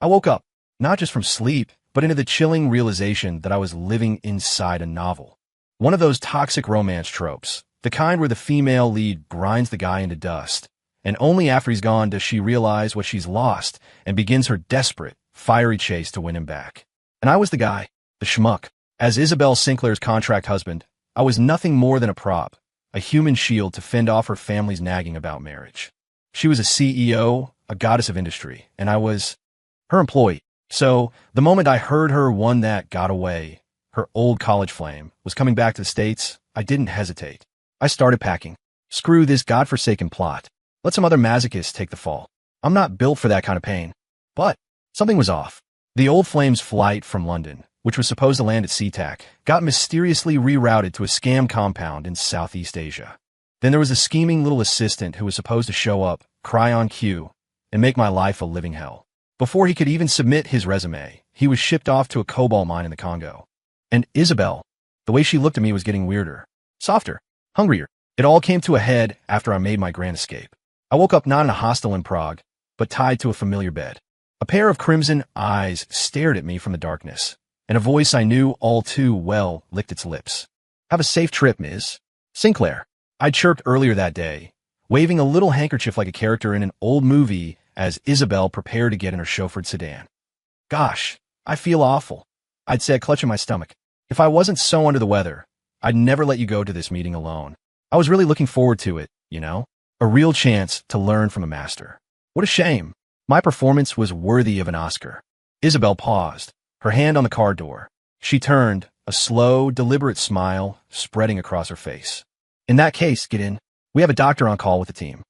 I woke up, not just from sleep, but into the chilling realization that I was living inside a novel. One of those toxic romance tropes, the kind where the female lead grinds the guy into dust, and only after he's gone does she realize what she's lost and begins her desperate, fiery chase to win him back. And I was the guy, the schmuck. As Isabel Sinclair's contract husband, I was nothing more than a prop, a human shield to fend off her family's nagging about marriage. She was a CEO, a goddess of industry, and I was her employee. So, the moment I heard her one that got away, her old college flame, was coming back to the States, I didn't hesitate. I started packing. Screw this godforsaken plot. Let some other masochist take the fall. I'm not built for that kind of pain. But something was off. The old flame's flight from London, which was supposed to land at SeaTac, got mysteriously rerouted to a scam compound in Southeast Asia. Then there was a scheming little assistant who was supposed to show up, cry on cue, and make my life a living hell. Before he could even submit his resume, he was shipped off to a cobalt mine in the Congo. And Isabel, the way she looked at me was getting weirder, softer, hungrier. It all came to a head after I made my grand escape. I woke up not in a hostel in Prague, but tied to a familiar bed. A pair of crimson eyes stared at me from the darkness, and a voice I knew all too well licked its lips. Have a safe trip, Ms. Sinclair. I'd chirped earlier that day, waving a little handkerchief like a character in an old movie as Isabel prepared to get in her chauffeured sedan. Gosh, I feel awful, I'd said, clutching my stomach. If I wasn't so under the weather, I'd never let you go to this meeting alone. I was really looking forward to it, you know? A real chance to learn from a master. What a shame. My performance was worthy of an Oscar. Isabel paused, her hand on the car door. She turned, a slow, deliberate smile spreading across her face. In that case, get in. We have a doctor on call with the team.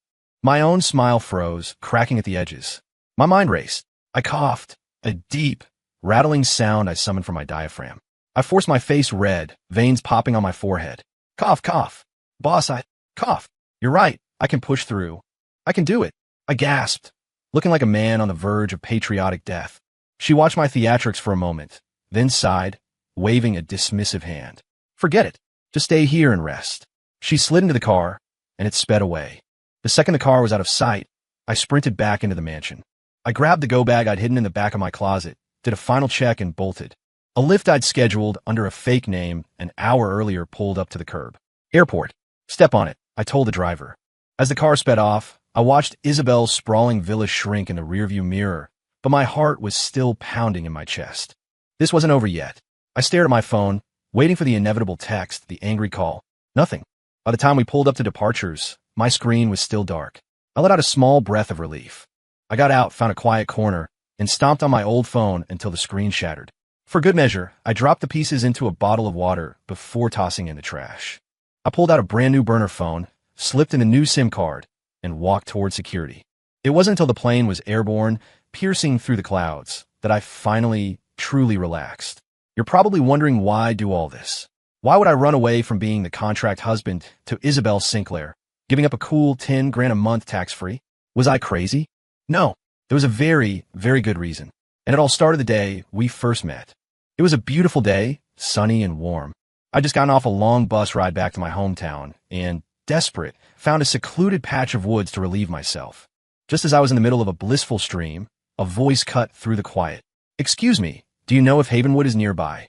My own smile froze, cracking at the edges. My mind raced. I coughed, a deep, rattling sound I summoned from my diaphragm. I forced my face red, veins popping on my forehead. Cough, cough. Boss, cough. You're right. I can push through. I can do it. I gasped, looking like a man on the verge of patriotic death. She watched my theatrics for a moment, then sighed, waving a dismissive hand. Forget it. Just stay here and rest. She slid into the car, and it sped away. The second the car was out of sight, I sprinted back into the mansion. I grabbed the go bag I'd hidden in the back of my closet, did a final check, and bolted. A lift I'd scheduled under a fake name an hour earlier pulled up to the curb. Airport. Step on it, I told the driver. As the car sped off, I watched Isabel's sprawling villa shrink in the rearview mirror, but my heart was still pounding in my chest. This wasn't over yet. I stared at my phone, waiting for the inevitable text, the angry call. Nothing. By the time we pulled up to departures, my screen was still dark. I let out a small breath of relief. I got out, found a quiet corner, and stomped on my old phone until the screen shattered. For good measure, I dropped the pieces into a bottle of water before tossing in the trash. I pulled out a brand new burner phone, slipped in a new SIM card, and walked toward security. It wasn't until the plane was airborne, piercing through the clouds, that I finally, truly relaxed. You're probably wondering why I do all this. Why would I run away from being the contract husband to Isabel Sinclair, giving up a cool 10 grand a month tax-free? Was I crazy? No, there was a very, very good reason. And it all started the day we first met. It was a beautiful day, sunny and warm. I'd just gotten off a long bus ride back to my hometown and, desperate, found a secluded patch of woods to relieve myself. Just as I was in the middle of a blissful stream, a voice cut through the quiet. Excuse me, do you know if Havenwood is nearby?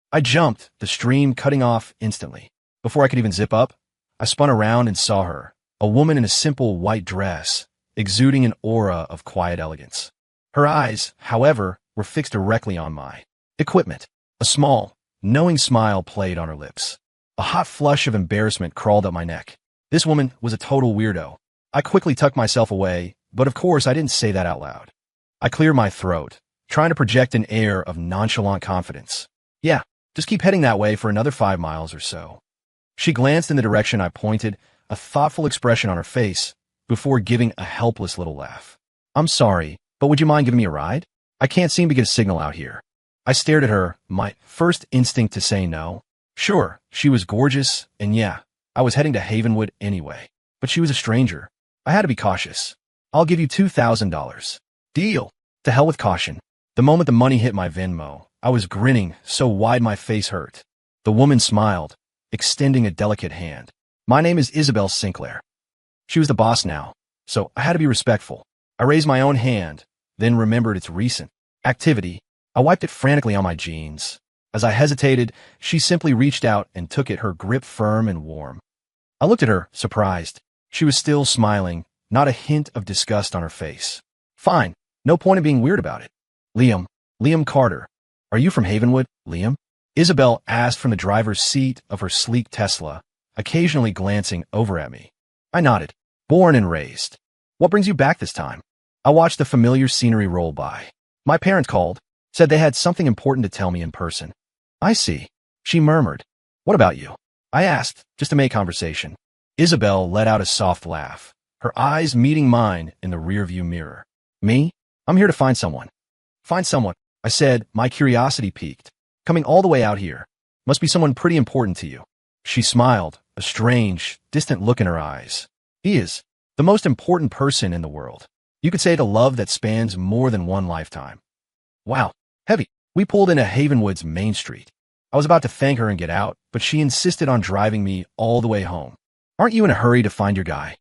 I jumped, the stream cutting off instantly. Before I could even zip up, I spun around and saw her, a woman in a simple white dress, exuding an aura of quiet elegance. Her eyes, however, were fixed directly on my equipment. A small, knowing smile played on her lips. A hot flush of embarrassment crawled up my neck. This woman was a total weirdo. I quickly tucked myself away, but of course I didn't say that out loud. I cleared my throat, trying to project an air of nonchalant confidence. Yeah, just keep heading that way for another 5 miles or so. She glanced in the direction I pointed, a thoughtful expression on her face, before giving a helpless little laugh. I'm sorry, but would you mind giving me a ride? I can't seem to get a signal out here. I stared at her, my first instinct to say no. Sure, she was gorgeous, and yeah, I was heading to Havenwood anyway. But she was a stranger. I had to be cautious. I'll give you $2,000. Deal. To hell with caution. The moment the money hit my Venmo, I was grinning so wide my face hurt. The woman smiled, extending a delicate hand. My name is Isabel Sinclair. She was the boss now, so I had to be respectful. I raised my own hand, then remembered it's recent. Activity. I wiped it frantically on my jeans. As I hesitated, she simply reached out and took it, her grip firm and warm. I looked at her, surprised. She was still smiling, not a hint of disgust on her face. Fine. No point in being weird about it. Liam Carter. Are you from Havenwood, Liam? Isabel asked from the driver's seat of her sleek Tesla, occasionally glancing over at me. I nodded. Born and raised. What brings you back this time? I watched the familiar scenery roll by. My parents called, said they had something important to tell me in person. I see. She murmured. What about you? I asked, just to make conversation. Isabel let out a soft laugh, her eyes meeting mine in the rearview mirror. Me? I'm here to find someone. Find someone, I said, my curiosity piqued. Coming all the way out here. Must be someone pretty important to you. She smiled, a strange, distant look in her eyes. He is the most important person in the world. You could say it a love that spans more than one lifetime. Wow, heavy. We pulled into Havenwood's Main Street. I was about to thank her and get out, but she insisted on driving me all the way home. Aren't you in a hurry to find your guy?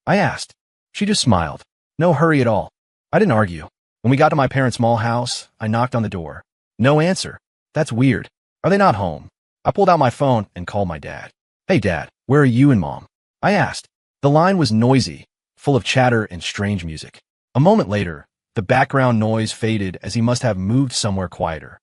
I asked. She just smiled. No hurry at all. I didn't argue. When we got to my parents' small house, I knocked on the door. No answer. That's weird. Are they not home? I pulled out my phone and called my dad. Hey, Dad, where are you and Mom? I asked. The line was noisy, full of chatter and strange music. A moment later, the background noise faded as he must have moved somewhere quieter.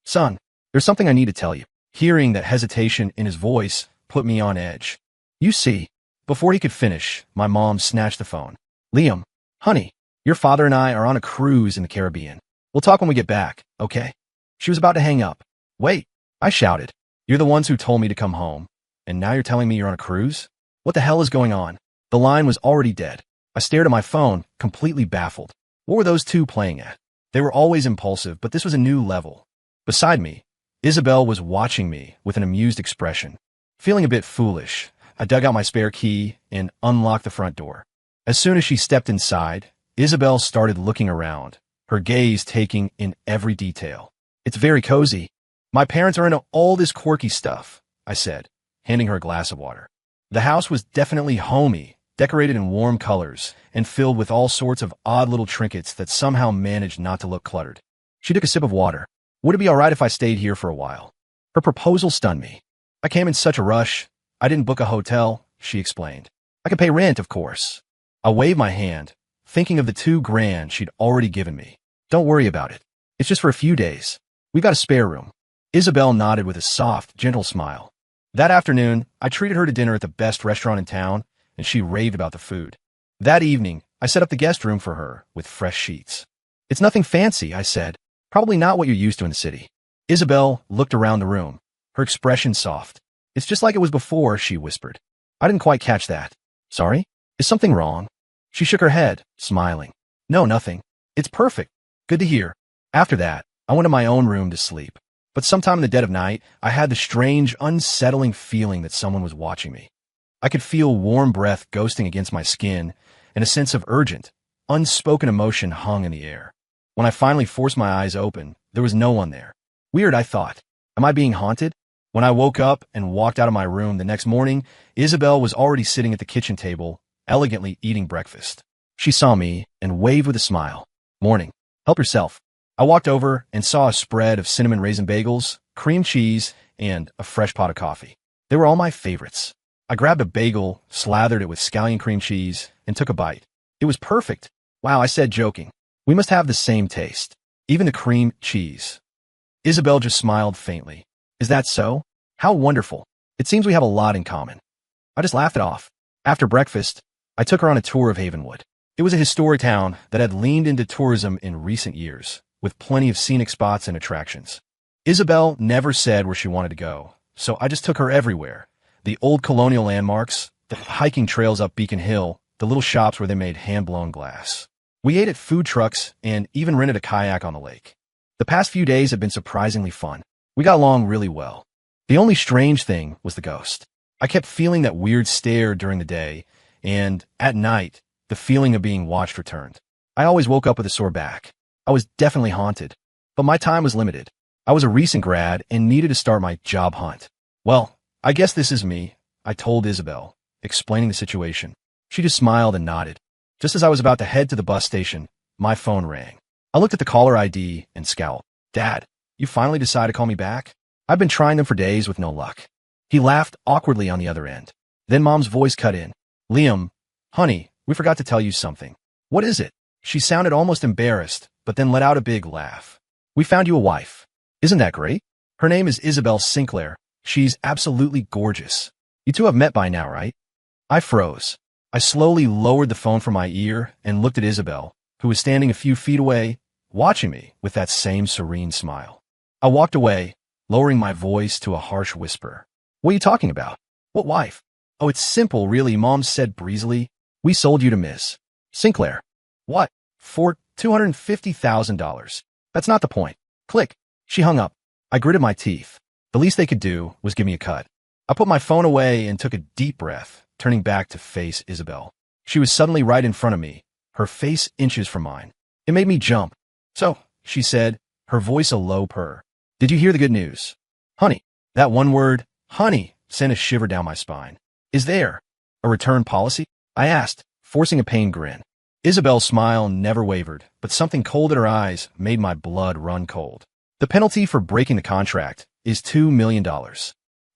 Son, there's something I need to tell you. Hearing that hesitation in his voice put me on edge. You see, before he could finish, my mom snatched the phone. Liam, honey, your father and I are on a cruise in the Caribbean. We'll talk when we get back, okay? She was about to hang up. Wait, I shouted. You're the ones who told me to come home, and now you're telling me you're on a cruise? What the hell is going on? The line was already dead. I stared at my phone, completely baffled. What were those two playing at? They were always impulsive, but this was a new level. Beside me, Isabel was watching me with an amused expression. Feeling a bit foolish, I dug out my spare key and unlocked the front door. As soon as she stepped inside, Isabel started looking around, her gaze taking in every detail. It's very cozy. My parents are into all this quirky stuff, I said, handing her a glass of water. The house was definitely homey, decorated in warm colors, and filled with all sorts of odd little trinkets that somehow managed not to look cluttered. She took a sip of water. Would it be all right if I stayed here for a while? Her proposal stunned me. I came in such a rush. I didn't book a hotel, she explained. I could pay rent, of course. I waved my hand, thinking of the $2,000 she'd already given me. Don't worry about it. It's just for a few days. We've got a spare room. Isabel nodded with a soft, gentle smile. That afternoon, I treated her to dinner at the best restaurant in town, and she raved about the food. That evening, I set up the guest room for her with fresh sheets. It's nothing fancy, I said. Probably not what you're used to in the city. Isabel looked around the room, her expression soft. It's just like it was before, she whispered. I didn't quite catch that. Sorry? Is something wrong? She shook her head, smiling. No, nothing. It's perfect. Good to hear. After that, I went to my own room to sleep. But sometime in the dead of night, I had the strange, unsettling feeling that someone was watching me. I could feel warm breath ghosting against my skin, and a sense of urgent, unspoken emotion hung in the air. When I finally forced my eyes open, there was no one there. Weird, I thought. Am I being haunted? When I woke up and walked out of my room the next morning, Isabel was already sitting at the kitchen table, elegantly eating breakfast. She saw me and waved with a smile. Morning. Help yourself. I walked over and saw a spread of cinnamon raisin bagels, cream cheese, and a fresh pot of coffee. They were all my favorites. I grabbed a bagel, slathered it with scallion cream cheese, and took a bite. It was perfect. Wow, I said, joking. We must have the same taste. Even the cream cheese. Isabel just smiled faintly. Is that so? How wonderful. It seems we have a lot in common. I just laughed it off. After breakfast, I took her on a tour of Havenwood. It was a historic town that had leaned into tourism in recent years, with plenty of scenic spots and attractions. Isabel never said where she wanted to go, so I just took her everywhere. The old colonial landmarks, the hiking trails up Beacon Hill, the little shops where they made hand-blown glass. We ate at food trucks and even rented a kayak on the lake. The past few days have been surprisingly fun. We got along really well. The only strange thing was the ghost. I kept feeling that weird stare during the day, and at night, the feeling of being watched returned. I always woke up with a sore back. I was definitely haunted, but my time was limited. I was a recent grad and needed to start my job hunt. Well, I guess this is me, I told Isabel, explaining the situation. She just smiled and nodded. Just as I was about to head to the bus station, my phone rang. I looked at the caller ID and scowled. Dad, you finally decided to call me back? I've been trying them for days with no luck. He laughed awkwardly on the other end. Then Mom's voice cut in. Liam, honey, we forgot to tell you something. What is it? She sounded almost embarrassed, but then let out a big laugh. We found you a wife. Isn't that great? Her name is Isabel Sinclair. She's absolutely gorgeous. You two have met by now, right? I froze. I slowly lowered the phone from my ear and looked at Isabel, who was standing a few feet away, watching me with that same serene smile. I walked away, lowering my voice to a harsh whisper. What are you talking about? What wife? Oh, it's simple, really, Mom said breezily. We sold you to Miss Sinclair. What? For $250,000. That's not the point. Click. She hung up. I gritted my teeth. The least they could do was give me a cut. I put my phone away and took a deep breath, turning back to face Isabel. She was suddenly right in front of me, her face inches from mine. It made me jump. So, she said, her voice a low purr. Did you hear the good news? Honey. That one word, honey, sent a shiver down my spine. Is there a return policy? I asked, forcing a pained grin. Isabel's smile never wavered, but something cold in her eyes made my blood run cold. The penalty for breaking the contract is $2 million.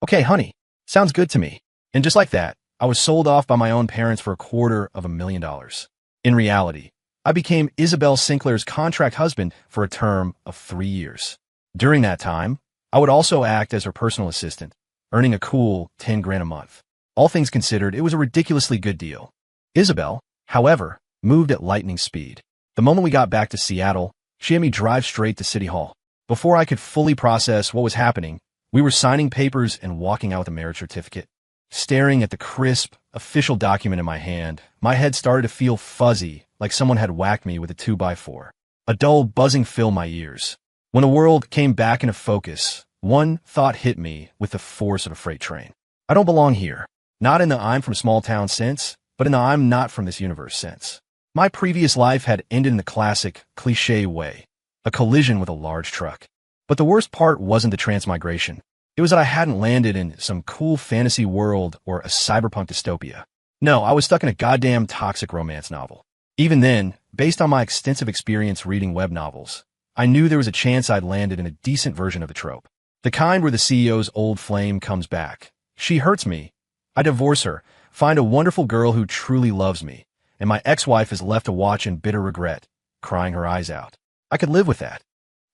Okay, honey, sounds good to me. And just like that, I was sold off by my own parents for $250,000. In reality, I became Isabel Sinclair's contract husband for a term of 3 years. During that time, I would also act as her personal assistant, earning a cool $10,000 a month. All things considered, it was a ridiculously good deal. Isabel, however, moved at lightning speed. The moment we got back to Seattle, she had me drive straight to City Hall. Before I could fully process what was happening, we were signing papers and walking out with a marriage certificate. Staring at the crisp, official document in my hand, my head started to feel fuzzy, like someone had whacked me with a 2x4. A dull buzzing filled my ears. When the world came back into focus, one thought hit me with the force of a freight train. I don't belong here. Not in the I'm from small town sense, but in the I'm not from this universe sense. My previous life had ended in the classic, cliché way, a collision with a large truck. But the worst part wasn't the transmigration. It was that I hadn't landed in some cool fantasy world or a cyberpunk dystopia. No, I was stuck in a goddamn toxic romance novel. Even then, based on my extensive experience reading web novels, I knew there was a chance I'd landed in a decent version of the trope. The kind where the CEO's old flame comes back. She hurts me. I divorce her, find a wonderful girl who truly loves me, and my ex-wife is left to watch in bitter regret, crying her eyes out. I could live with that.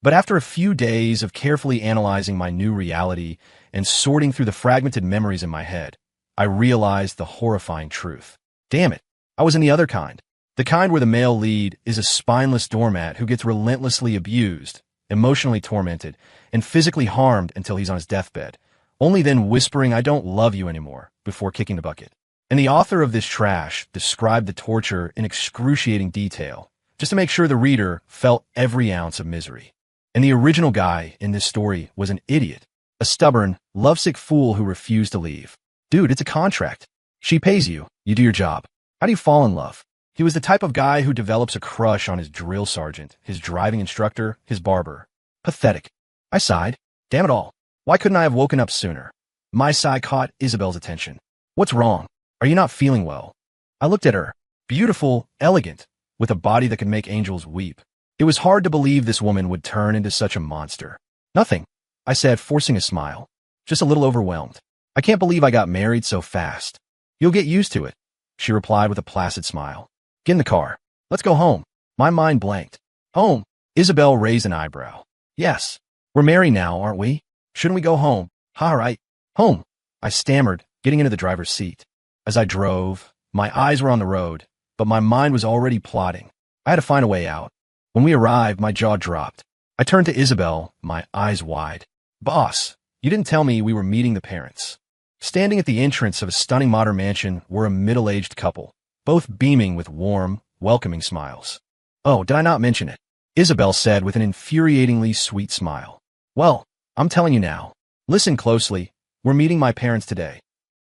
But after a few days of carefully analyzing my new reality and sorting through the fragmented memories in my head, I realized the horrifying truth. Damn it, I was in the other kind. The kind where the male lead is a spineless doormat who gets relentlessly abused, emotionally tormented, and physically harmed until he's on his deathbed, only then whispering, I don't love you anymore, before kicking the bucket. And the author of this trash described the torture in excruciating detail, just to make sure the reader felt every ounce of misery. And the original guy in this story was an idiot, a stubborn, lovesick fool who refused to leave. Dude, it's a contract. She pays you, you do your job. How do you fall in love? He was the type of guy who develops a crush on his drill sergeant, his driving instructor, his barber. Pathetic. I sighed. Damn it all. Why couldn't I have woken up sooner? My sigh caught Isabel's attention. What's wrong? Are you not feeling well? I looked at her. Beautiful, elegant, with a body that could make angels weep. It was hard to believe this woman would turn into such a monster. Nothing, I said, forcing a smile. Just a little overwhelmed. I can't believe I got married so fast. You'll get used to it, she replied with a placid smile. Get in the car. Let's go home. My mind blanked. Home? Isabel raised an eyebrow. Yes. We're married now, aren't we? Shouldn't we go home? All right. Home, I stammered, getting into the driver's seat. As I drove, my eyes were on the road, but my mind was already plotting. I had to find a way out. When we arrived, my jaw dropped. I turned to Isabel, my eyes wide. Boss, you didn't tell me we were meeting the parents. Standing at the entrance of a stunning modern mansion were a middle-aged couple, both beaming with warm, welcoming smiles. Oh, did I not mention it? Isabel said with an infuriatingly sweet smile. Well, I'm telling you now. Listen closely. We're meeting my parents today.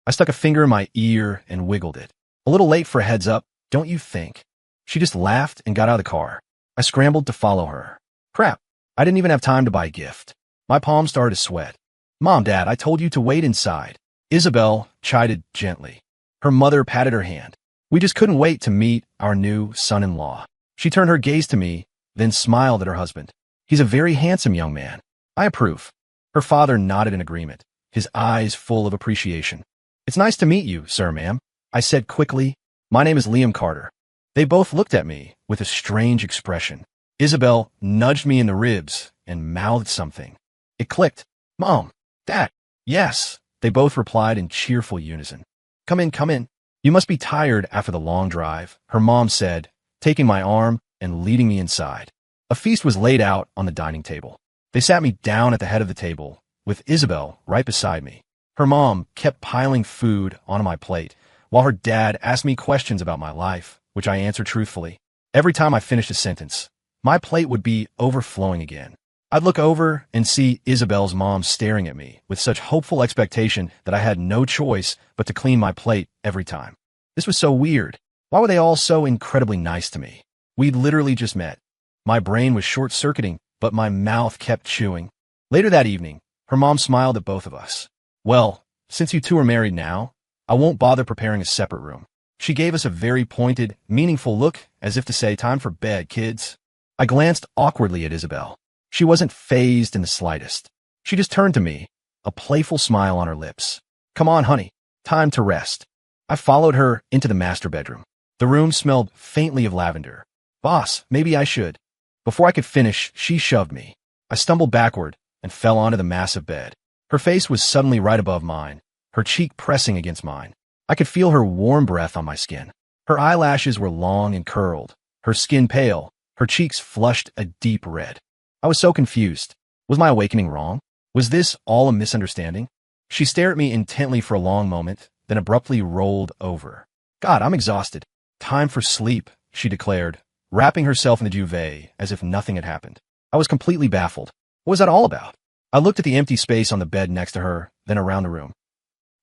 I stuck a finger in my ear and wiggled it. A little late for a heads up, don't you think? She just laughed and got out of the car. I scrambled to follow her. Crap, I didn't even have time to buy a gift. My palms started to sweat. Mom, Dad, I told you to wait inside. Isabel chided gently. Her mother patted her hand. We just couldn't wait to meet our new son-in-law. She turned her gaze to me, then smiled at her husband. He's a very handsome young man. I approve. Her father nodded in agreement, his eyes full of appreciation. It's nice to meet you, sir, ma'am, I said quickly. My name is Liam Carter. They both looked at me with a strange expression. Isabel nudged me in the ribs and mouthed something. It clicked. Mom, Dad, yes, they both replied in cheerful unison. Come in, come in. You must be tired after the long drive, her mom said, taking my arm and leading me inside. A feast was laid out on the dining table. They sat me down at the head of the table, with Isabel right beside me. Her mom kept piling food onto my plate, while her dad asked me questions about my life, which I answered truthfully. Every time I finished a sentence, my plate would be overflowing again. I'd look over and see Isabel's mom staring at me with such hopeful expectation that I had no choice but to clean my plate every time. This was so weird. Why were they all so incredibly nice to me? We'd literally just met. My brain was short-circuiting, but my mouth kept chewing. Later that evening, her mom smiled at both of us. Well, since you two are married now, I won't bother preparing a separate room. She gave us a very pointed, meaningful look, as if to say, time for bed, kids. I glanced awkwardly at Isabel. She wasn't fazed in the slightest. She just turned to me, a playful smile on her lips. Come on, honey, time to rest. I followed her into the master bedroom. The room smelled faintly of lavender. Boss, maybe I should. Before I could finish, she shoved me. I stumbled backward and fell onto the massive bed. Her face was suddenly right above mine, her cheek pressing against mine. I could feel her warm breath on my skin. Her eyelashes were long and curled, her skin pale, her cheeks flushed a deep red. I was so confused. Was my awakening wrong? Was this all a misunderstanding? She stared at me intently for a long moment, then abruptly rolled over. God, I'm exhausted. Time for sleep, she declared, wrapping herself in the duvet as if nothing had happened. I was completely baffled. What was that all about? I looked at the empty space on the bed next to her, then around the room.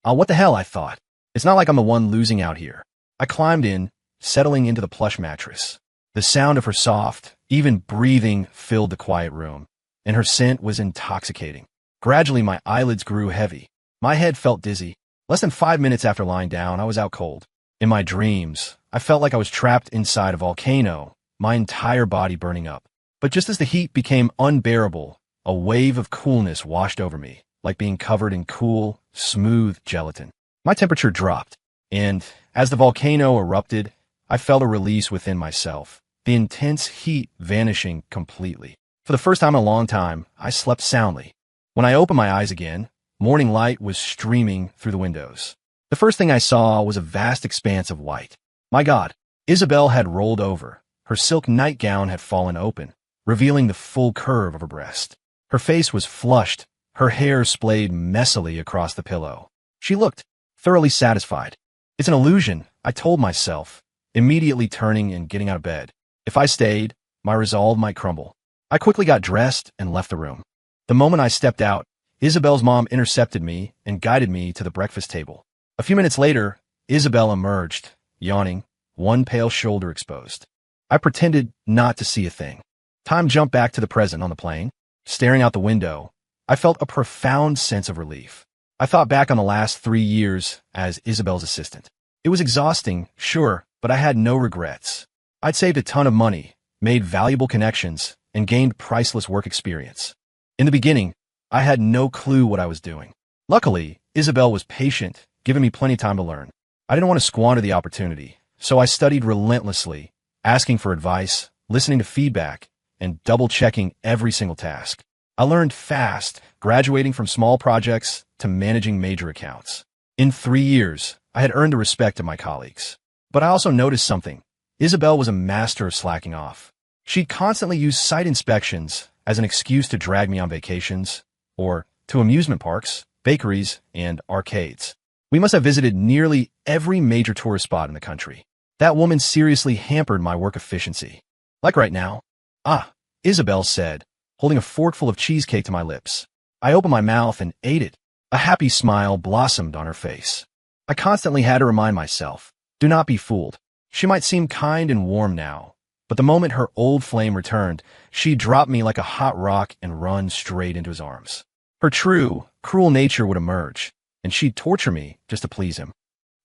What the hell, I thought. It's not like I'm the one losing out here. I climbed in, settling into the plush mattress. The sound of her soft, even breathing filled the quiet room, and her scent was intoxicating. Gradually, my eyelids grew heavy. My head felt dizzy. Less than 5 minutes after lying down, I was out cold. In my dreams, I felt like I was trapped inside a volcano, my entire body burning up. But just as the heat became unbearable, a wave of coolness washed over me, like being covered in cool, smooth gelatin. My temperature dropped, and as the volcano erupted, I felt a release within myself, the intense heat vanishing completely. For the first time in a long time, I slept soundly. When I opened my eyes again, morning light was streaming through the windows. The first thing I saw was a vast expanse of white. My God, Isabel had rolled over. Her silk nightgown had fallen open, revealing the full curve of her breast. Her face was flushed, her hair splayed messily across the pillow. She looked thoroughly satisfied. It's an illusion, I told myself, immediately turning and getting out of bed. If I stayed, my resolve might crumble. I quickly got dressed and left the room. The moment I stepped out, Isabel's mom intercepted me and guided me to the breakfast table. A few minutes later, Isabel emerged, yawning, one pale shoulder exposed. I pretended not to see a thing. Time jumped back to the present on the plane. Staring out the window, I felt a profound sense of relief. I thought back on the last 3 years as Isabel's assistant. It was exhausting, sure, but I had no regrets. I'd saved a ton of money, made valuable connections, and gained priceless work experience. In the beginning, I had no clue what I was doing. Luckily, Isabel was patient, giving me plenty of time to learn. I didn't want to squander the opportunity, so I studied relentlessly, asking for advice, listening to feedback, and double-checking every single task. I learned fast, graduating from small projects to managing major accounts. In 3 years, I had earned the respect of my colleagues. But I also noticed something. Isabel was a master of slacking off. She'd constantly use site inspections as an excuse to drag me on vacations, or to amusement parks, bakeries, and arcades. We must have visited nearly every major tourist spot in the country. That woman seriously hampered my work efficiency. Like right now. Isabel said, holding a forkful of cheesecake to my lips. I opened my mouth and ate it. A happy smile blossomed on her face. I constantly had to remind myself, do not be fooled. She might seem kind and warm now, but the moment her old flame returned, she dropped me like a hot rock and run straight into his arms. Her true, cruel nature would emerge, and she'd torture me just to please him.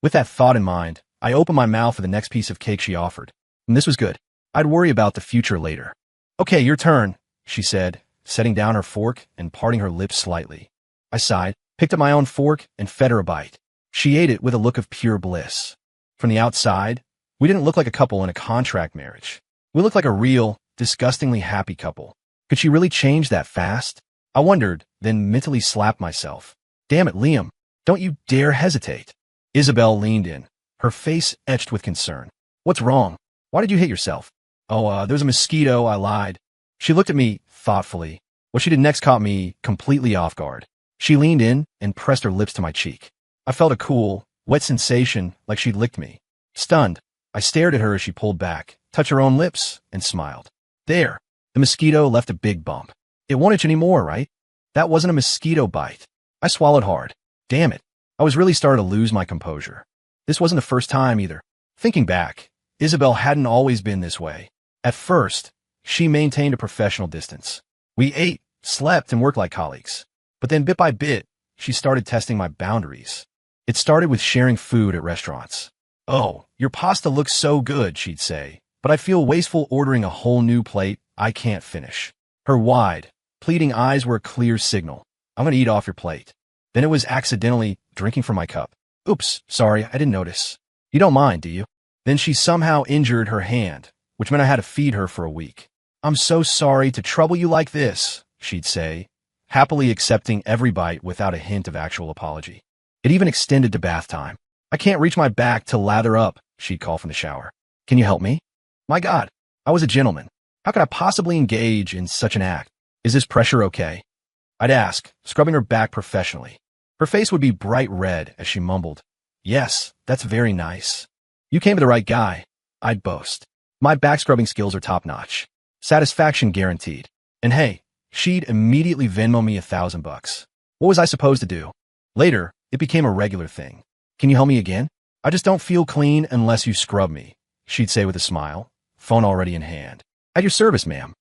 With that thought in mind, I opened my mouth for the next piece of cake she offered. And this was good. I'd worry about the future later. Okay, your turn, she said, setting down her fork and parting her lips slightly. I sighed, picked up my own fork, and fed her a bite. She ate it with a look of pure bliss. From the outside, we didn't look like a couple in a contract marriage. We looked like a real, disgustingly happy couple. Could she really change that fast? I wondered, then mentally slapped myself. Damn it, Liam. Don't you dare hesitate. Isabel leaned in, her face etched with concern. What's wrong? Why did you hit yourself? Oh, there was a mosquito, I lied. She looked at me thoughtfully. What she did next caught me completely off guard. She leaned in and pressed her lips to my cheek. I felt a cool, wet sensation like she'd licked me. Stunned, I stared at her as she pulled back, touched her own lips, and smiled. There. The mosquito left a big bump. It won't itch anymore, right? That wasn't a mosquito bite. I swallowed hard. Damn it. I was really starting to lose my composure. This wasn't the first time either. Thinking back, Isabel hadn't always been this way. At first, she maintained a professional distance. We ate, slept, and worked like colleagues. But then bit by bit, she started testing my boundaries. It started with sharing food at restaurants. Oh, your pasta looks so good, she'd say, but I feel wasteful ordering a whole new plate I can't finish. Her wide, pleading eyes were a clear signal. I'm going to eat off your plate. Then it was accidentally drinking from my cup. Oops, sorry, I didn't notice. You don't mind, do you? Then she somehow injured her hand, which meant I had to feed her for a week. I'm so sorry to trouble you like this, she'd say, happily accepting every bite without a hint of actual apology. It even extended to bath time. I can't reach my back to lather up, she'd call from the shower. Can you help me? My God, I was a gentleman. How could I possibly engage in such an act? Is this pressure okay? I'd ask, scrubbing her back professionally. Her face would be bright red as she mumbled, Yes, that's very nice. You came to the right guy, I'd boast. My back scrubbing skills are top-notch. Satisfaction guaranteed. And hey, she'd immediately Venmo me $1,000. What was I supposed to do? Later, it became a regular thing. Can you help me again? I just don't feel clean unless you scrub me, she'd say with a smile, phone already in hand. At your service, ma'am.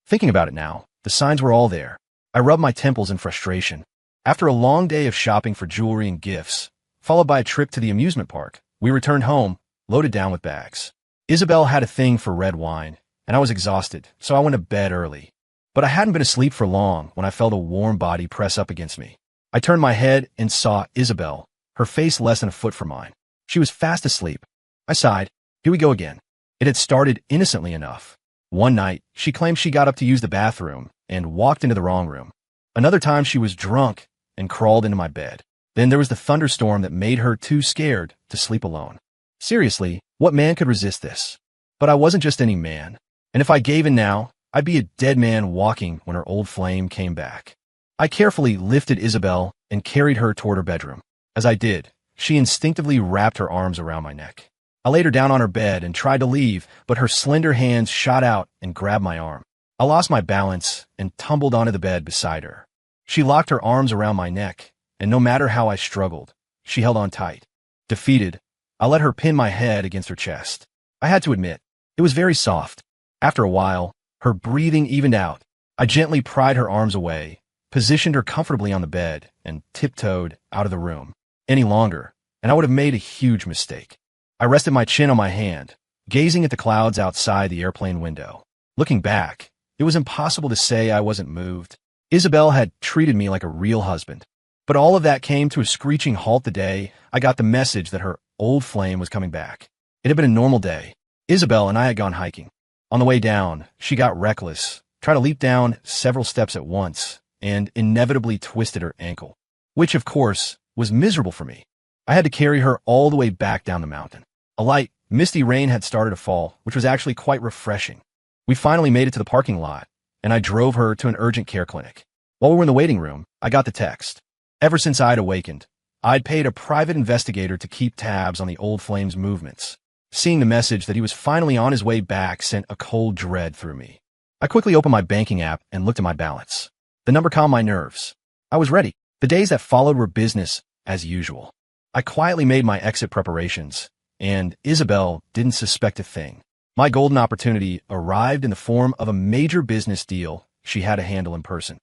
Thinking about it now, the signs were all there. I rubbed my temples in frustration. After a long day of shopping for jewelry and gifts, followed by a trip to the amusement park, we returned home, loaded down with bags. Isabel had a thing for red wine, and I was exhausted, so I went to bed early. But I hadn't been asleep for long when I felt a warm body press up against me. I turned my head and saw Isabel, her face less than a foot from mine. She was fast asleep. I sighed. Here we go again. It had started innocently enough. One night, she claimed she got up to use the bathroom and walked into the wrong room. Another time she was drunk and crawled into my bed. Then there was the thunderstorm that made her too scared to sleep alone. Seriously, what man could resist this? But I wasn't just any man. And if I gave in now, I'd be a dead man walking when her old flame came back. I carefully lifted Isabel and carried her toward her bedroom. As I did, she instinctively wrapped her arms around my neck. I laid her down on her bed and tried to leave, but her slender hands shot out and grabbed my arm. I lost my balance and tumbled onto the bed beside her. She locked her arms around my neck, and no matter how I struggled, she held on tight. Defeated, I let her pin my head against her chest. I had to admit, it was very soft. After a while, her breathing evened out. I gently pried her arms away, positioned her comfortably on the bed, and tiptoed out of the room. Any longer, and I would have made a huge mistake. I rested my chin on my hand, gazing at the clouds outside the airplane window. Looking back, it was impossible to say I wasn't moved. Isabel had treated me like a real husband. But all of that came to a screeching halt the day I got the message that her old flame was coming back. It had been a normal day. Isabel and I had gone hiking. On the way down, she got reckless, tried to leap down several steps at once, and inevitably twisted her ankle, which, of course, was miserable for me. I had to carry her all the way back down the mountain. A light, misty rain had started to fall, which was actually quite refreshing. We finally made it to the parking lot, and I drove her to an urgent care clinic. While we were in the waiting room, I got the text. Ever since I'd awakened, I'd paid a private investigator to keep tabs on the old flame's movements. Seeing the message that he was finally on his way back sent a cold dread through me. I quickly opened my banking app and looked at my balance. The number calmed my nerves. I was ready. The days that followed were business as usual. I quietly made my exit preparations, and Isabel didn't suspect a thing. My golden opportunity arrived in the form of a major business deal she had to handle in person.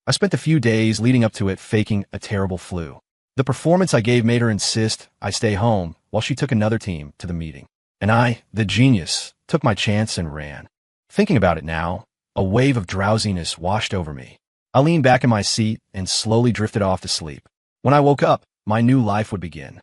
I spent the few days leading up to it faking a terrible flu. The performance I gave made her insist I stay home while she took another team to the meeting. And I, the genius, took my chance and ran. Thinking about it now, a wave of drowsiness washed over me. I leaned back in my seat and slowly drifted off to sleep. When I woke up, my new life would begin.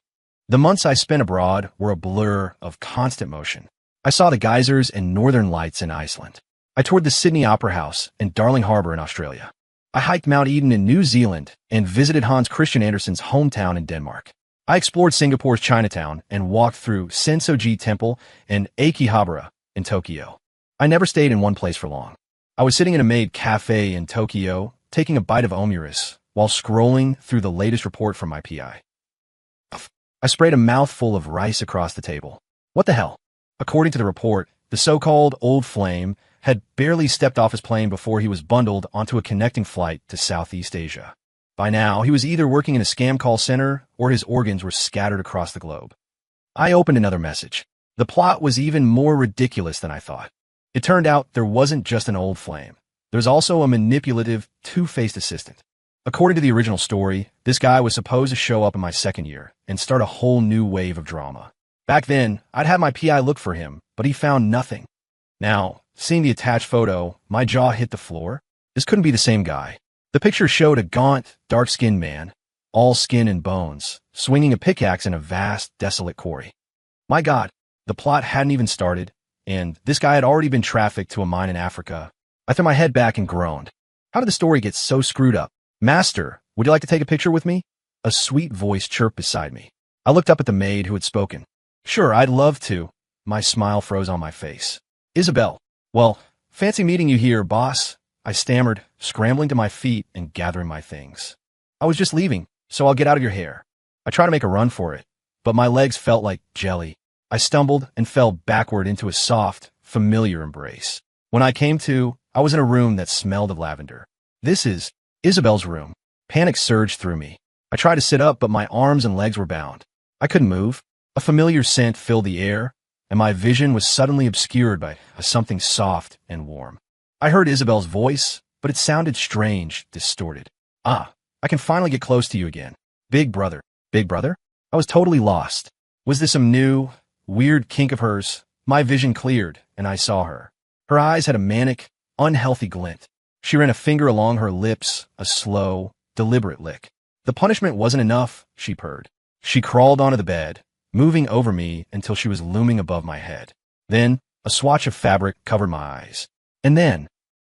The months I spent abroad were a blur of constant motion. I saw the geysers and northern lights in Iceland. I toured the Sydney Opera House and Darling Harbour in Australia. I hiked Mount Eden in New Zealand and visited Hans Christian Andersen's hometown in Denmark. I explored Singapore's Chinatown and walked through Sensoji Temple and Akihabara in Tokyo. I never stayed in one place for long. I was sitting in a maid cafe in Tokyo, taking a bite of omurice, while scrolling through the latest report from my PI. I sprayed a mouthful of rice across the table. What the hell? According to the report, the so-called Old Flame had barely stepped off his plane before he was bundled onto a connecting flight to Southeast Asia. By now, he was either working in a scam call center or his organs were scattered across the globe. I opened another message. The plot was even more ridiculous than I thought. It turned out there wasn't just an old flame. There was also a manipulative, two-faced assistant. According to the original story, this guy was supposed to show up in my second year and start a whole new wave of drama. Back then, I'd had my PI look for him, but he found nothing. Now, seeing the attached photo, my jaw hit the floor. This couldn't be the same guy. The picture showed a gaunt, dark-skinned man, all skin and bones, swinging a pickaxe in a vast, desolate quarry. My God, the plot hadn't even started, and this guy had already been trafficked to a mine in Africa. I threw my head back and groaned. How did the story get so screwed up? Master, would you like to take a picture with me? A sweet voice chirped beside me. I looked up at the maid who had spoken. Sure, I'd love to. My smile froze on my face. Isabel. Well, fancy meeting you here, boss. I stammered, scrambling to my feet and gathering my things. I was just leaving, so I'll get out of your hair. I tried to make a run for it, but my legs felt like jelly. I stumbled and fell backward into a soft, familiar embrace. When I came to, I was in a room that smelled of lavender. This is Isabel's room. Panic surged through me. I tried to sit up, but my arms and legs were bound. I couldn't move. A familiar scent filled the air, and my vision was suddenly obscured by something soft and warm. I heard Isabel's voice, but it sounded strange, distorted. Ah, I can finally get close to you again. Big brother. Big brother? I was totally lost. Was this some new, weird kink of hers? My vision cleared, and I saw her. Her eyes had a manic, unhealthy glint. She ran a finger along her lips, a slow, deliberate lick. The punishment wasn't enough, she purred. She crawled onto the bed, moving over me until she was looming above my head. Then, a swatch of fabric covered my eyes. And then,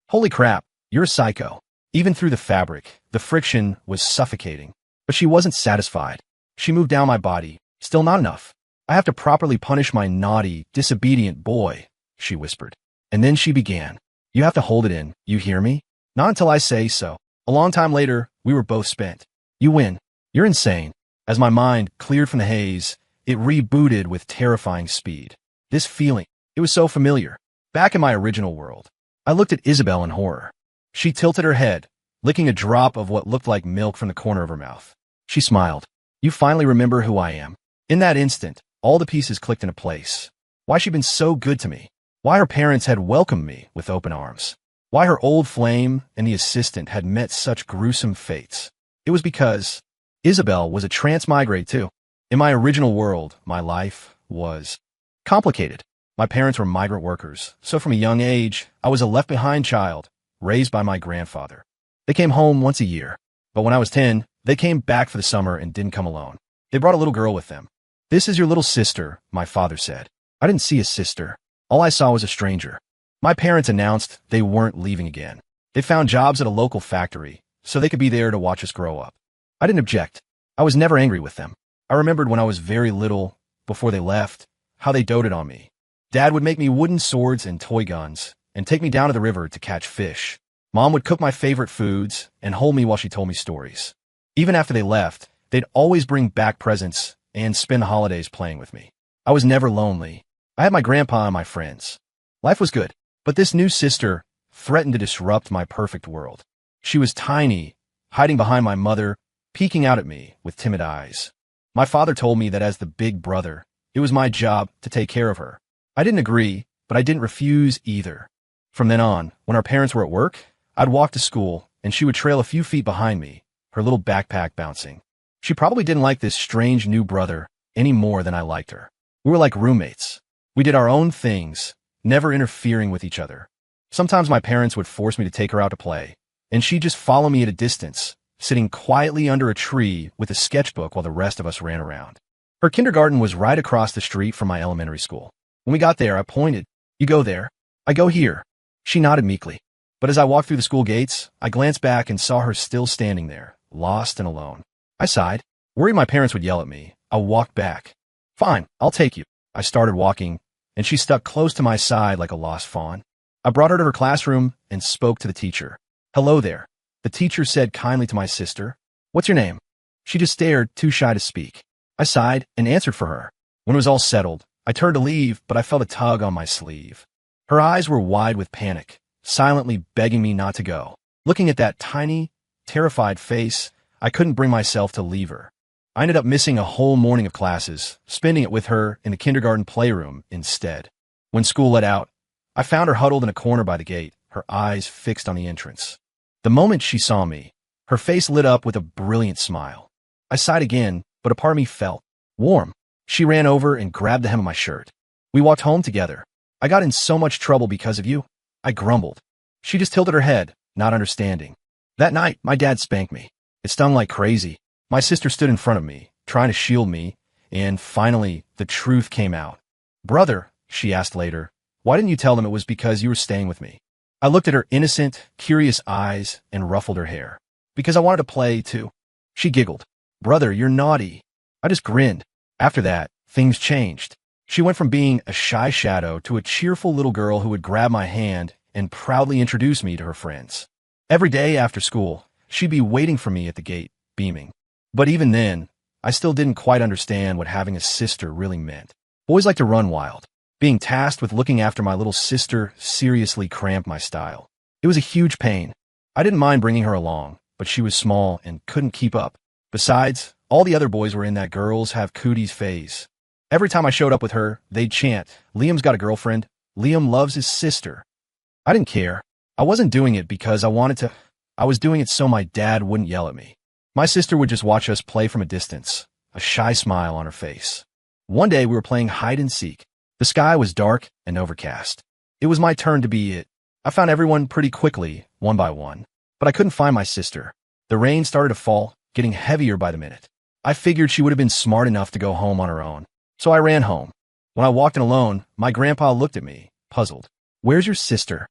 holy crap, you're a psycho. Even through the fabric, the friction was suffocating. But she wasn't satisfied. She moved down my body. Still not enough. I have to properly punish my naughty, disobedient boy, she whispered. And then she began. You have to hold it in, you hear me? Not until I say so. A long time later, we were both spent. You win. You're insane. As my mind cleared from the haze, it rebooted with terrifying speed. This feeling, it was so familiar. Back in my original world, I looked at Isabel in horror. She tilted her head, licking a drop of what looked like milk from the corner of her mouth. She smiled. You finally remember who I am. In that instant, all the pieces clicked into place. Why she'd been so good to me. Why her parents had welcomed me with open arms. Why her old flame and the assistant had met such gruesome fates. It was because Isabel was a transmigrate too. In my original world, my life was complicated. My parents were migrant workers, so from a young age, I was a left-behind child, raised by my grandfather. They came home once a year, but when I was 10, they came back for the summer and didn't come alone. They brought a little girl with them. This is your little sister, my father said. I didn't see a sister. All I saw was a stranger. My parents announced they weren't leaving again. They found jobs at a local factory, so they could be there to watch us grow up. I didn't object. I was never angry with them. I remembered when I was very little, before they left, how they doted on me. Dad would make me wooden swords and toy guns, and take me down to the river to catch fish. Mom would cook my favorite foods and hold me while she told me stories. Even after they left, they'd always bring back presents and spend the holidays playing with me. I was never lonely. I had my grandpa and my friends. Life was good, but this new sister threatened to disrupt my perfect world. She was tiny, hiding behind my mother, peeking out at me with timid eyes. My father told me that as the big brother, it was my job to take care of her. I didn't agree, but I didn't refuse either. From then on, when our parents were at work, I'd walk to school, and she would trail a few feet behind me, her little backpack bouncing. She probably didn't like this strange new brother any more than I liked her. We were like roommates. We did our own things, never interfering with each other. Sometimes my parents would force me to take her out to play, and she'd just follow me at a distance, sitting quietly under a tree with a sketchbook while the rest of us ran around. Her kindergarten was right across the street from my elementary school. When we got there, I pointed. "You go there. I go here." She nodded meekly. But as I walked through the school gates, I glanced back and saw her still standing there, lost and alone. I sighed. Worried my parents would yell at me, I walked back. "Fine, I'll take you." I started walking, and she stuck close to my side like a lost fawn. I brought her to her classroom and spoke to the teacher. "Hello there." The teacher said kindly to my sister, "What's your name?" She just stared, too shy to speak. I sighed and answered for her. When it was all settled, I turned to leave, but I felt a tug on my sleeve. Her eyes were wide with panic, silently begging me not to go. Looking at that tiny, terrified face, I couldn't bring myself to leave her. I ended up missing a whole morning of classes, spending it with her in the kindergarten playroom instead. When school let out, I found her huddled in a corner by the gate, her eyes fixed on the entrance. The moment she saw me, her face lit up with a brilliant smile. I sighed again, but a part of me felt warm. She ran over and grabbed the hem of my shirt. We walked home together. "I got in so much trouble because of you," I grumbled. She just tilted her head, not understanding. That night, my dad spanked me. It stung like crazy. My sister stood in front of me, trying to shield me, and finally, the truth came out. "Brother," she asked later, "why didn't you tell them it was because you were staying with me?" I looked at her innocent, curious eyes and ruffled her hair. "Because I wanted to play, too." She giggled. "Brother, you're naughty." I just grinned. After that, things changed. She went from being a shy shadow to a cheerful little girl who would grab my hand and proudly introduce me to her friends. Every day after school, she'd be waiting for me at the gate, beaming. But even then, I still didn't quite understand what having a sister really meant. Boys like to run wild. Being tasked with looking after my little sister seriously cramped my style. It was a huge pain. I didn't mind bringing her along, but she was small and couldn't keep up. Besides, all the other boys were in that girls have cooties phase. Every time I showed up with her, they'd chant, "Liam's got a girlfriend. Liam loves his sister." I didn't care. I wasn't doing it because I wanted to. I was doing it so my dad wouldn't yell at me. My sister would just watch us play from a distance, a shy smile on her face. One day we were playing hide and seek. The sky was dark and overcast. It was my turn to be it. I found everyone pretty quickly, one by one, but I couldn't find my sister. The rain started to fall, getting heavier by the minute. I figured she would have been smart enough to go home on her own, so I ran home. When I walked in alone, my grandpa looked at me, puzzled. "Where's your sister?"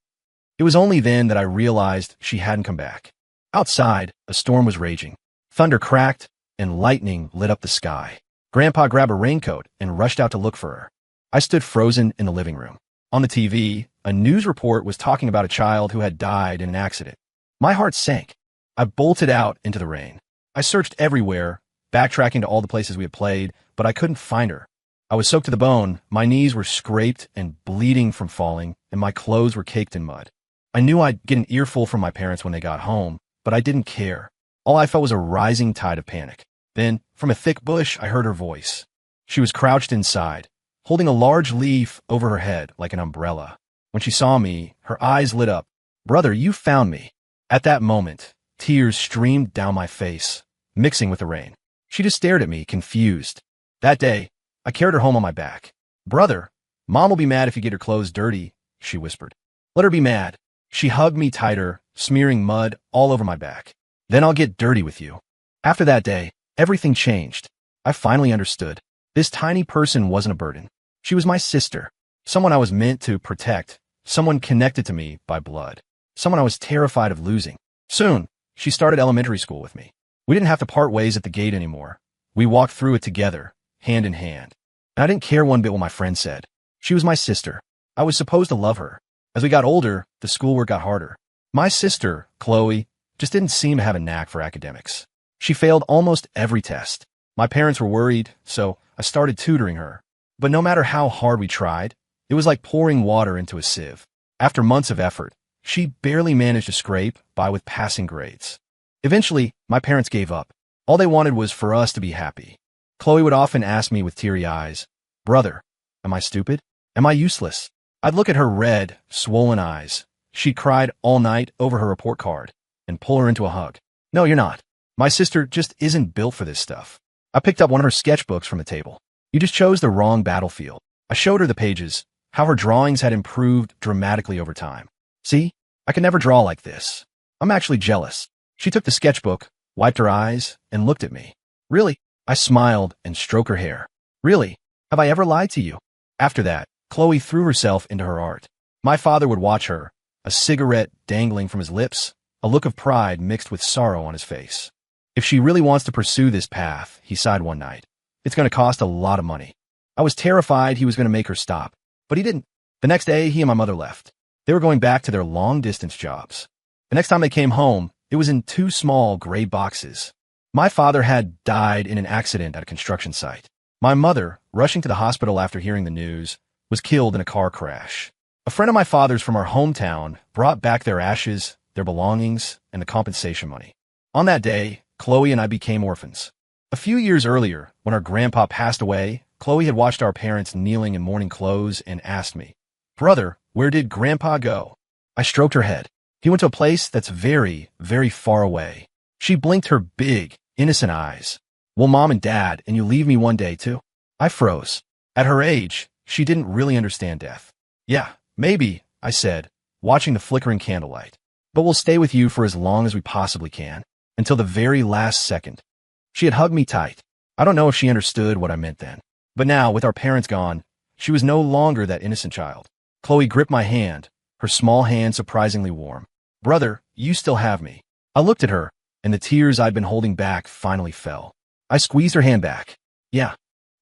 It was only then that I realized she hadn't come back. Outside, a storm was raging. Thunder cracked, and lightning lit up the sky. Grandpa grabbed a raincoat and rushed out to look for her. I stood frozen in the living room. On the TV, a news report was talking about a child who had died in an accident. My heart sank. I bolted out into the rain. I searched everywhere, backtracking to all the places we had played, but I couldn't find her. I was soaked to the bone, my knees were scraped and bleeding from falling, and my clothes were caked in mud. I knew I'd get an earful from my parents when they got home, but I didn't care. All I felt was a rising tide of panic. Then, from a thick bush, I heard her voice. She was crouched inside, holding a large leaf over her head like an umbrella. When she saw me, her eyes lit up. "Brother, you found me." At that moment, tears streamed down my face, mixing with the rain. She just stared at me, confused. That day, I carried her home on my back. "Brother, Mom will be mad if you get her clothes dirty," she whispered. "Let her be mad." She hugged me tighter, smearing mud all over my back. "Then I'll get dirty with you." After that day, everything changed. I finally understood. This tiny person wasn't a burden. She was my sister, someone I was meant to protect, someone connected to me by blood, someone I was terrified of losing. Soon, she started elementary school with me. We didn't have to part ways at the gate anymore. We walked through it together, hand in hand. And I didn't care one bit what my friends said. She was my sister. I was supposed to love her. As we got older, the schoolwork got harder. My sister, Chloe, just didn't seem to have a knack for academics. She failed almost every test. My parents were worried, so I started tutoring her. But no matter how hard we tried, it was like pouring water into a sieve. After months of effort, she barely managed to scrape by with passing grades. Eventually, my parents gave up. All they wanted was for us to be happy. Chloe would often ask me with teary eyes, "Brother, am I stupid? Am I useless?" I'd look at her red, swollen eyes. She'd cried all night over her report card and pull her into a hug. "No, you're not. My sister just isn't built for this stuff." I picked up one of her sketchbooks from the table. "You just chose the wrong battlefield." I showed her the pages, how her drawings had improved dramatically over time. See? I can never draw like this. I'm actually jealous. She took the sketchbook, wiped her eyes, and looked at me. Really? I smiled and stroked her hair. Really? Have I ever lied to you? After that, Chloe threw herself into her art. My father would watch her, a cigarette dangling from his lips, a look of pride mixed with sorrow on his face. If she really wants to pursue this path, he sighed one night, it's going to cost a lot of money. I was terrified he was going to make her stop, but he didn't. The next day, he and my mother left. They were going back to their long-distance jobs. The next time they came home, it was in 2 small gray boxes. My father had died in an accident at a construction site. My mother, rushing to the hospital after hearing the news, was killed in a car crash. A friend of my father's from our hometown brought back their ashes, their belongings, and the compensation money. On that day, Chloe and I became orphans. A few years earlier, when our grandpa passed away, Chloe had watched our parents kneeling in mourning clothes and asked me, "Brother, where did Grandpa go?" I stroked her head. "He went to a place that's very, very far away." She blinked her big, innocent eyes. "Well, Mom and Dad, and you leave me one day, too?" I froze. At her age, she didn't really understand death. "Yeah, maybe," I said, watching the flickering candlelight. "But we'll stay with you for as long as we possibly can, until the very last second." She had hugged me tight. I don't know if she understood what I meant then. But now, with our parents gone, she was no longer that innocent child. Chloe gripped my hand, her small hand surprisingly warm. "Brother, you still have me." I looked at her, and the tears I'd been holding back finally fell. I squeezed her hand back. "Yeah."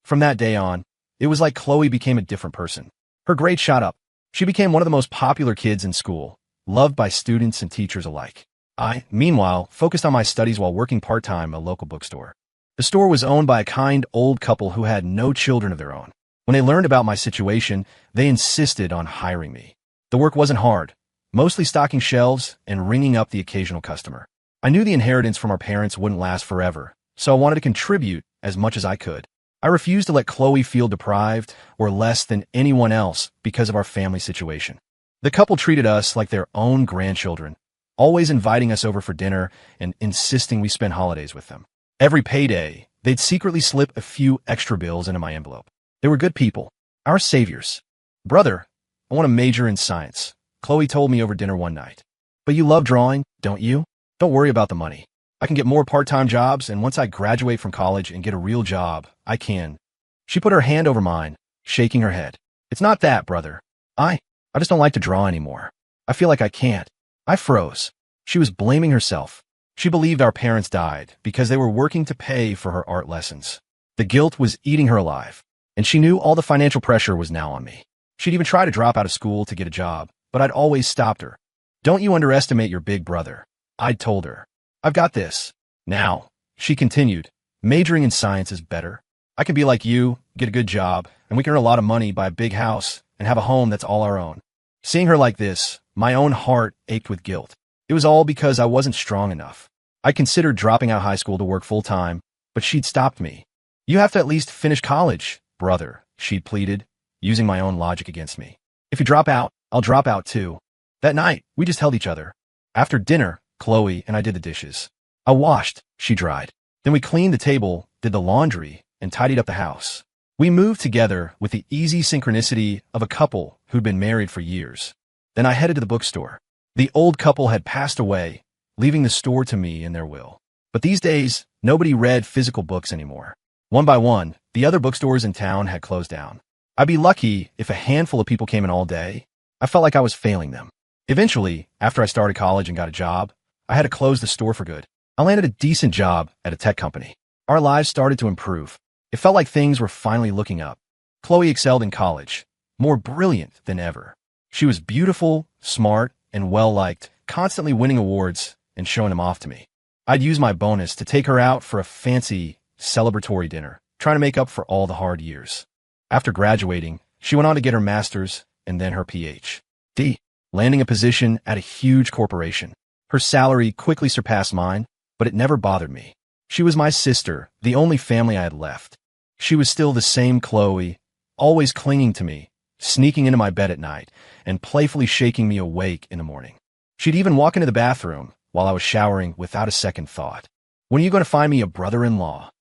From that day on, it was like Chloe became a different person. Her grades shot up. She became one of the most popular kids in school, loved by students and teachers alike. I, meanwhile, focused on my studies while working part-time at a local bookstore. The store was owned by a kind old couple who had no children of their own. When they learned about my situation, they insisted on hiring me. The work wasn't hard, mostly stocking shelves and ringing up the occasional customer. I knew the inheritance from our parents wouldn't last forever, so I wanted to contribute as much as I could. I refused to let Chloe feel deprived or less than anyone else because of our family situation. The couple treated us like their own grandchildren, always inviting us over for dinner and insisting we spend holidays with them. Every payday, they'd secretly slip a few extra bills into my envelope. They were good people, our saviors. "Brother, I want to major in science," Chloe told me over dinner one night. "But you love drawing, don't you? Don't worry about the money. I can get more part-time jobs, and once I graduate from college and get a real job, I can." She put her hand over mine, shaking her head. "It's not that, brother. I just don't like to draw anymore. I feel like I can't." I froze. She was blaming herself. She believed our parents died because they were working to pay for her art lessons. The guilt was eating her alive, and she knew all the financial pressure was now on me. She'd even try to drop out of school to get a job, but I'd always stopped her. "Don't you underestimate your big brother," I'd told her. "I've got this." "Now," she continued, "majoring in science is better. I can be like you, get a good job, and we can earn a lot of money, buy a big house, and have a home that's all our own." Seeing her like this, my own heart ached with guilt. It was all because I wasn't strong enough. I considered dropping out of high school to work full-time, but she'd stopped me. "You have to at least finish college, brother," she'd pleaded, using my own logic against me. "If you drop out, I'll drop out too." That night, we just held each other. After dinner, Chloe and I did the dishes. I washed, she dried. Then we cleaned the table, did the laundry, and tidied up the house. We moved together with the easy synchronicity of a couple who'd been married for years. Then I headed to the bookstore. The old couple had passed away, leaving the store to me in their will. But these days, nobody read physical books anymore. One by one, the other bookstores in town had closed down. I'd be lucky if a handful of people came in all day. I felt like I was failing them. Eventually, after I started college and got a job, I had to close the store for good. I landed a decent job at a tech company. Our lives started to improve. It felt like things were finally looking up. Chloe excelled in college, more brilliant than ever. She was beautiful, smart, and well-liked, constantly winning awards and showing them off to me. I'd use my bonus to take her out for a fancy, celebratory dinner, trying to make up for all the hard years. After graduating, she went on to get her master's and then her Ph.D., landing a position at a huge corporation. Her salary quickly surpassed mine, but it never bothered me. She was my sister, the only family I had left. She was still the same Chloe, always clinging to me, sneaking into my bed at night, and playfully shaking me awake in the morning. She'd even walk into the bathroom while I was showering without a second thought. "When are you going to find me a brother-in-law?"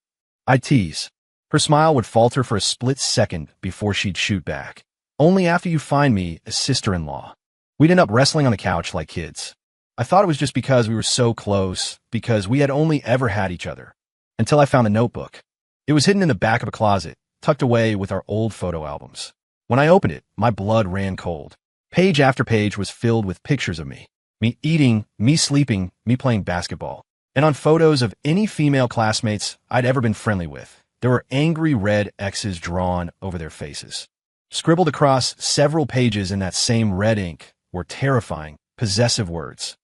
I'd tease. Her smile would falter for a split second before she'd shoot back. "Only after you find me a sister-in-law." We'd end up wrestling on the couch like kids. I thought it was just because we were so close, because we had only ever had each other. Until I found the notebook. It was hidden in the back of a closet, tucked away with our old photo albums. When I opened it, my blood ran cold. Page after page was filled with pictures of me. Me eating, me sleeping, me playing basketball. And on photos of any female classmates I'd ever been friendly with, there were angry red X's drawn over their faces. Scribbled across several pages in that same red ink were terrifying, possessive words.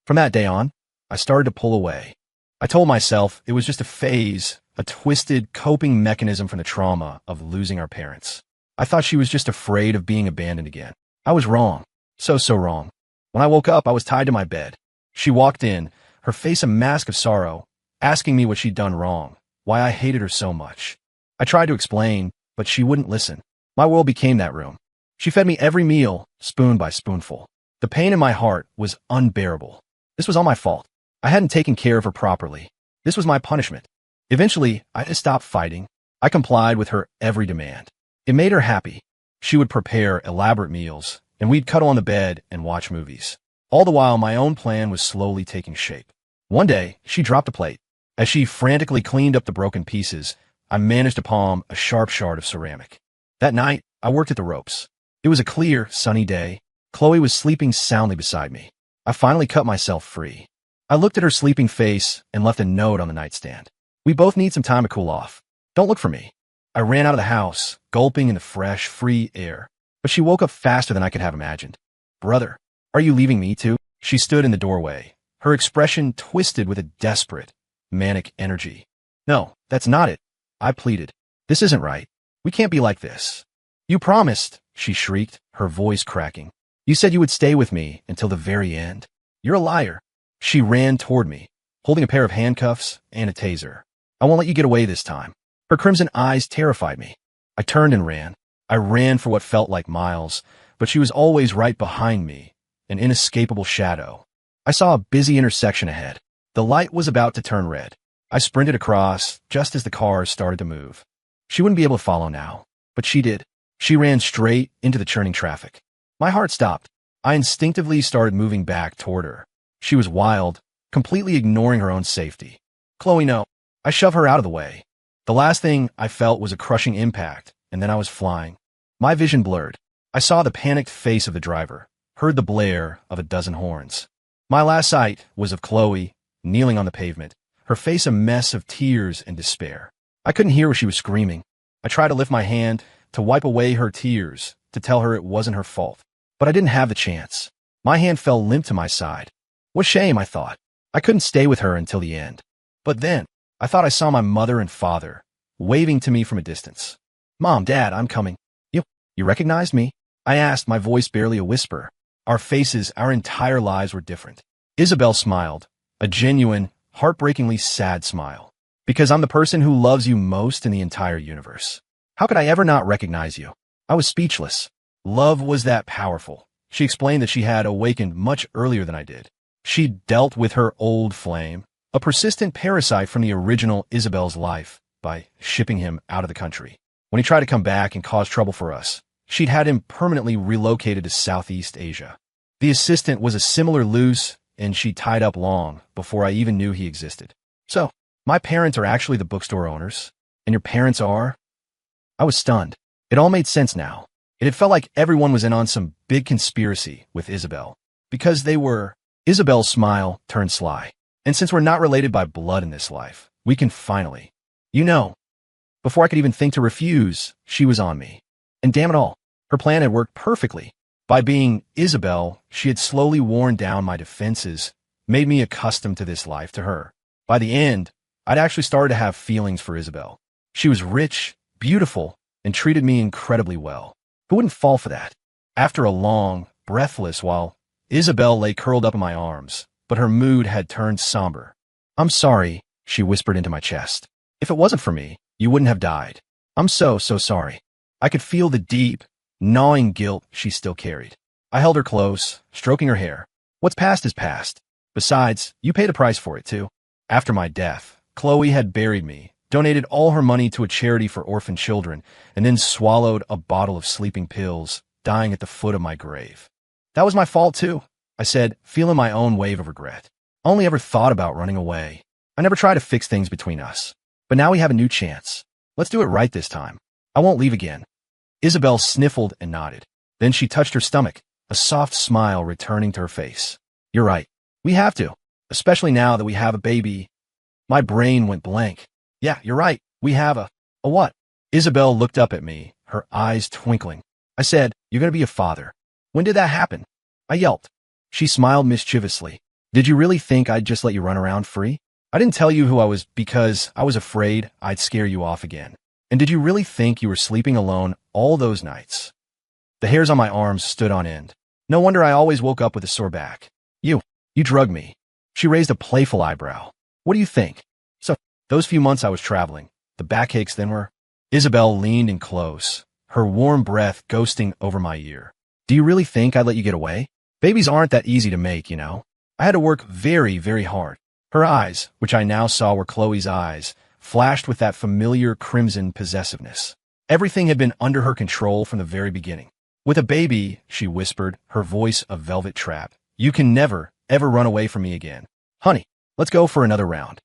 From that day on, I started to pull away. I told myself it was just a phase, a twisted coping mechanism from the trauma of losing our parents. I thought she was just afraid of being abandoned again. I was wrong. So wrong. When I woke up, I was tied to my bed. She walked in, her face a mask of sorrow, asking me what she'd done wrong, why I hated her so much. I tried to explain, but she wouldn't listen. My world became that room. She fed me every meal, spoon by spoonful. The pain in my heart was unbearable. This was all my fault. I hadn't taken care of her properly. This was my punishment. Eventually, I just stopped fighting. I complied with her every demand. It made her happy. She would prepare elaborate meals, and we'd cuddle on the bed and watch movies. All the while, my own plan was slowly taking shape. One day, she dropped a plate. As she frantically cleaned up the broken pieces, I managed to palm a sharp shard of ceramic. That night, I worked at the ropes. It was a clear, sunny day. Chloe was sleeping soundly beside me. I finally cut myself free. I looked at her sleeping face and left a note on the nightstand. We both need some time to cool off. Don't look for me. I ran out of the house, gulping in the fresh, free air. But she woke up faster than I could have imagined. Brother, are you leaving me too? She stood in the doorway, her expression twisted with a desperate, manic energy. No, that's not it. I pleaded. This isn't right. We can't be like this. You promised, she shrieked, her voice cracking. You said you would stay with me until the very end. You're a liar. She ran toward me, holding a pair of handcuffs and a taser. I won't let you get away this time. Her crimson eyes terrified me. I turned and ran. I ran for what felt like miles, but she was always right behind me, an inescapable shadow. I saw a busy intersection ahead. The light was about to turn red. I sprinted across just as the cars started to move. She wouldn't be able to follow now, but she did. She ran straight into the churning traffic. My heart stopped. I instinctively started moving back toward her. She was wild, completely ignoring her own safety. Chloe, no. I shoved her out of the way. The last thing I felt was a crushing impact, and then I was flying. My vision blurred. I saw the panicked face of the driver, heard the blare of a dozen horns. My last sight was of Chloe, kneeling on the pavement, her face a mess of tears and despair. I couldn't hear what she was screaming. I tried to lift my hand, to wipe away her tears, to tell her it wasn't her fault. But I didn't have the chance. My hand fell limp to my side. What shame, I thought. I couldn't stay with her until the end. But then, I thought I saw my mother and father, waving to me from a distance. Mom, Dad, I'm coming. You recognized me? I asked, my voice barely a whisper. Our faces, our entire lives were different. Isabel smiled, a genuine, heartbreakingly sad smile. Because I'm the person who loves you most in the entire universe. How could I ever not recognize you? I was speechless. Love was that powerful. She explained that she had awakened much earlier than I did. She'd dealt with her old flame, a persistent parasite from the original Isabel's life, by shipping him out of the country. When he tried to come back and cause trouble for us, she'd had him permanently relocated to Southeast Asia. The assistant was a similar loose, and she tied up long before I even knew he existed. So, my parents are actually the bookstore owners, and your parents are? I was stunned. It all made sense now. It had felt like everyone was in on some big conspiracy with Isabel. Because they were. Isabel's smile turned sly. And since we're not related by blood in this life, we can finally. Before I could even think to refuse, she was on me. And damn it all, her plan had worked perfectly. By being Isabel, she had slowly worn down my defenses, made me accustomed to this life to her. By the end, I'd actually started to have feelings for Isabel. She was rich, beautiful, and treated me incredibly well. Who wouldn't fall for that? After a long, breathless while, Isabel lay curled up in my arms, but her mood had turned somber. I'm sorry, she whispered into my chest. If it wasn't for me, you wouldn't have died. I'm so sorry. I could feel the deep, gnawing guilt she still carried. I held her close, stroking her hair. What's past is past. Besides, you pay the price for it too. After my death, Chloe had buried me, donated all her money to a charity for orphan children, and then swallowed a bottle of sleeping pills, dying at the foot of my grave. That was my fault too, I said, feeling my own wave of regret. I only ever thought about running away. I never tried to fix things between us. But now we have a new chance. Let's do it right this time. I won't leave again. Isabel sniffled and nodded. Then she touched her stomach, a soft smile returning to her face. You're right. We have to, especially now that we have a baby. My brain went blank. Yeah, you're right. We have a what? Isabel looked up at me, her eyes twinkling. I said, you're going to be a father. When did that happen? I yelped. She smiled mischievously. Did you really think I'd just let you run around free? I didn't tell you who I was because I was afraid I'd scare you off again. And did you really think you were sleeping alone all those nights? The hairs on my arms stood on end. No wonder I always woke up with a sore back. You drugged me. She raised a playful eyebrow. What do you think? So, those few months I was traveling, the backaches then were... Isabel leaned in close, her warm breath ghosting over my ear. Do you really think I'd let you get away? Babies aren't that easy to make, you know. I had to work very, very hard. Her eyes, which I now saw were Chloe's eyes, flashed with that familiar crimson possessiveness. Everything had been under her control from the very beginning. With a baby, she whispered, her voice a velvet trap. You can never, ever run away from me again. Honey, let's go for another round.